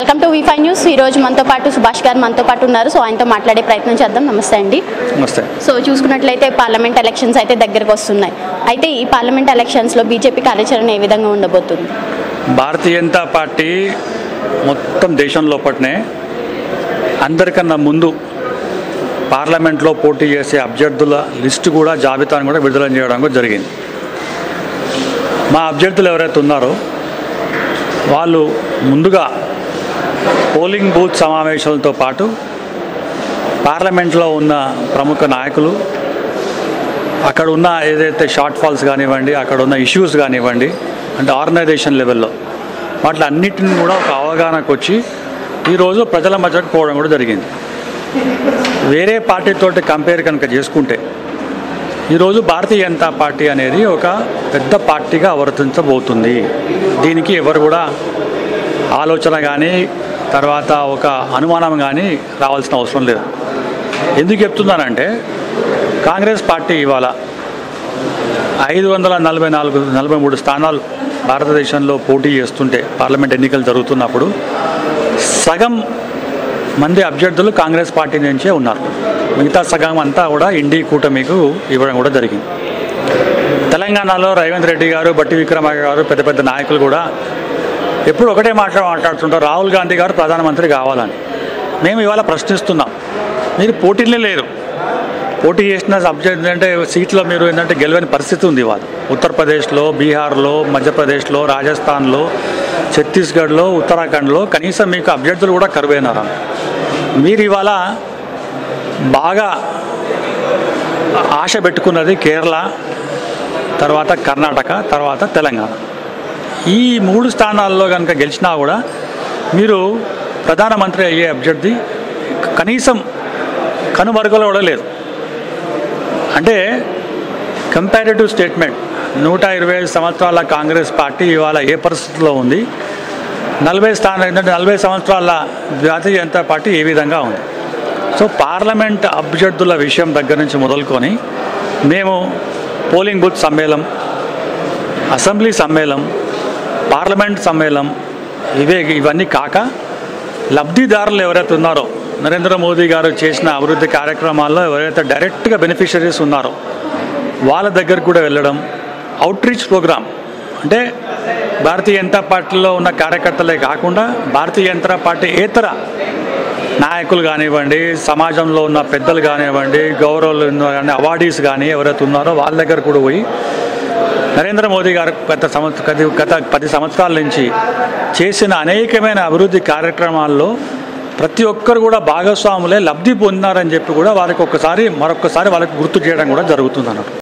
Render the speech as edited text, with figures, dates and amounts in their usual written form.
Welcome to వి5 news. ఈ రోజు మనతో పాటు సుభాష్ గారు మనతో పాటు ఉన్నారు। సో ఆయనతో మాట్లాడే ప్రయత్నం చేద్దాం। నమస్తే అండి। నమస్తే। సో చూసుకున్నట్లయితే పార్లమెంట్ ఎలక్షన్స్ అయితే దగ్గరకు వస్తున్నాయి। అయితే ఈ పార్లమెంట్ ఎలక్షన్స్ లో బీజేపీ కార్యాచరణ ఏ విధంగా ఉండబోతుంది? భారతీయ జనతా పార్టీ మొత్తం దేశం లోపటనే అందరికన్నా ముందు పార్లమెంట్లో పోటీ చేసే అభ్యర్థుల లిస్టు కూడా జాబితాను కూడా విడుదల చేయడం కూడా జరిగింది। మా అభ్యర్థులు ఎవరైతే ఉన్నారో వాళ్ళు ముందుగా పోలింగ్ బూత్ సమావేశాలతో పాటు పార్లమెంట్లో ఉన్న ప్రముఖ నాయకులు, అక్కడ ఉన్న ఏదైతే షార్ట్ ఫాల్స్ కానివ్వండి, అక్కడ ఉన్న ఇష్యూస్ కానివ్వండి, అంటే ఆర్గనైజేషన్ లెవెల్లో వాటి అన్నిటిని కూడా ఒక అవగాహనకు వచ్చి ఈరోజు ప్రజల మధ్యకు పోవడం కూడా జరిగింది। వేరే పార్టీతోటి కంపేర్ కనుక చేసుకుంటే ఈరోజు భారతీయ జనతా పార్టీ అనేది ఒక పెద్ద పార్టీగా వర్తించబోతుంది। దీనికి ఎవరు కూడా ఆలోచన కానీ తర్వాత ఒక అనుమానం కానీ రావాల్సిన అవసరం లేదు। ఎందుకు చెప్తున్నానంటే కాంగ్రెస్ పార్టీ ఇవాళ 543 స్థానాలు భారతదేశంలో పోటీ చేస్తుంటే పార్లమెంట్ ఎన్నికలు జరుగుతున్నప్పుడు సగం మంది అభ్యర్థులు కాంగ్రెస్ పార్టీ నుంచే ఉన్నారు। మిగతా సగం అంతా కూడా ఇండి కూటమికు ఇవ్వడం కూడా జరిగింది। తెలంగాణలో రేవంత్ రెడ్డి గారు, బట్టి విక్రమార్క గారు, పెద్ద పెద్ద నాయకులు కూడా ఎప్పుడు ఒకటే మాట్లాడుతుంటారు, రాహుల్ గాంధీ గారు ప్రధానమంత్రి కావాలని। మేము ఇవాళ ప్రశ్నిస్తున్నాం, మీరు పోటీలే లేరు। పోటీ చేసిన సబ్జెక్ట్ అంటే సీట్లో మీరు ఏంటంటే గెలవని పరిస్థితి ఉంది ఇవాళ। ఉత్తరప్రదేశ్లో, బీహార్లో, మధ్యప్రదేశ్లో, రాజస్థాన్లో, ఛత్తీస్గఢ్లో, ఉత్తరాఖండ్లో కనీసం మీకు అభ్యర్థులు కూడా కరువైనారు। మీరు ఇవాళ బాగా ఆశ పెట్టుకున్నది కేరళ, తర్వాత కర్ణాటక, తర్వాత తెలంగాణ। ఈ 3 స్థానాల్లో కనుక గెలిచినా కూడా మీరు ప్రధానమంత్రి అయ్యే అభ్యర్థి కనీసం కనుమరుగులో కూడా లేదు। అంటే కంపారిటివ్ స్టేట్మెంట్ 125 సంవత్సరాల కాంగ్రెస్ పార్టీ ఇవాళ ఏ పరిస్థితిలో ఉంది, 40 సంవత్సరాల భారతీయ జనతా పార్టీ ఏ విధంగా ఉంది। సో పార్లమెంట్ అభ్యర్థుల విషయం దగ్గర నుంచి మొదలుకొని మేము పోలింగ్ బూత్ సమ్మేళనం, అసెంబ్లీ సమ్మేళనం, పార్లమెంట్ సమ్మేళనం ఇవన్నీ కాక లబ్ధిదారులు ఎవరైతే ఉన్నారో, నరేంద్ర మోదీ గారు చేసిన అభివృద్ధి కార్యక్రమాల్లో ఎవరైతే డైరెక్ట్గా బెనిఫిషరీస్ ఉన్నారో వాళ్ళ దగ్గర కూడా వెళ్ళడం, అవుట్ రీచ్ ప్రోగ్రామ్ అంటే భారతీయ జనతా పార్టీలో ఉన్న కార్యకర్తలే కాకుండా భారతీయ జనతా పార్టీ ఏతర నాయకులు కానివ్వండి, సమాజంలో ఉన్న పెద్దలు కానివ్వండి, గౌరవులు కానీ, అవార్డీస్ కానీ ఎవరైతే ఉన్నారో వాళ్ళ దగ్గర కూడా పోయి నరేంద్ర మోదీ గారు గత 10 సంవత్సరాల నుంచి చేసిన అనేకమైన అభివృద్ధి కార్యక్రమాల్లో ప్రతి ఒక్కరు కూడా భాగస్వాములే లబ్ధి పొందినారని చెప్పి కూడా మరొకసారి వాళ్ళకి గుర్తు చేయడం కూడా జరుగుతుంది అన్నట్టు।